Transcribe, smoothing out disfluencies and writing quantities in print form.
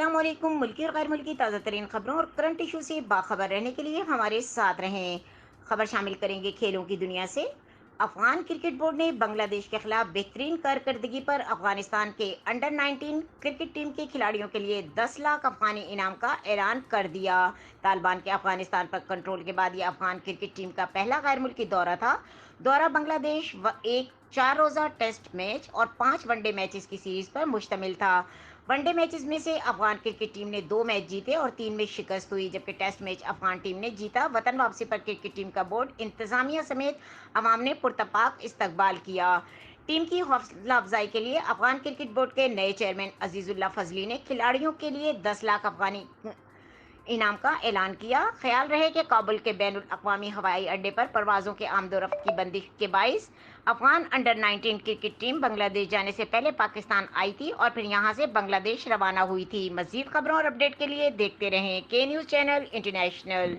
السلام علیکم۔ ملکی اور غیر ملکی تازہ ترین خبروں اور کرنٹ ایشو سے باخبر رہنے کے لیے ہمارے ساتھ رہیں۔ خبر شامل کریں گے کھیلوں کی دنیا سے۔ افغان کرکٹ بورڈ نے بنگلہ دیش کے خلاف بہترین کارکردگی پر افغانستان کے انڈر 19 کرکٹ ٹیم کے کھلاڑیوں کے لیے 10 لاکھ افغانی انعام کا اعلان کر دیا۔ طالبان کے افغانستان پر کنٹرول کے بعد یہ افغان کرکٹ ٹیم کا پہلا غیر ملکی دورہ تھا۔ دورہ بنگلہ دیش ایک 4 روزہ ٹیسٹ میچ اور 5 ون ڈے میچز کی سیریز پر مشتمل تھا۔ ون ڈے میچز میں سے افغان کرکٹ ٹیم نے 2 میچ جیتے اور 3 میں شکست ہوئی، جبکہ ٹیسٹ میچ افغان ٹیم نے جیتا۔ وطن واپسی پر کرکٹ ٹیم کا بورڈ انتظامیہ سمیت عوام نے پرتپاک استقبال کیا۔ ٹیم کی حوصلہ افزائی کے لیے افغان کرکٹ بورڈ کے نئے چیئرمین عزیز اللہ فضلی نے کھلاڑیوں کے لیے 10 لاکھ افغانی انعام کا اعلان کیا۔ خیال رہے کہ کابل کے بین الاقوامی ہوائی اڈے پر پروازوں کے آمد و رفت کی بندش کے باعث افغان انڈر 19 کرکٹ ٹیم بنگلہ دیش جانے سے پہلے پاکستان آئی تھی اور پھر یہاں سے بنگلہ دیش روانہ ہوئی تھی۔ مزید خبروں اور اپڈیٹ کے لیے دیکھتے رہیں کے نیوز چینل انٹرنیشنل۔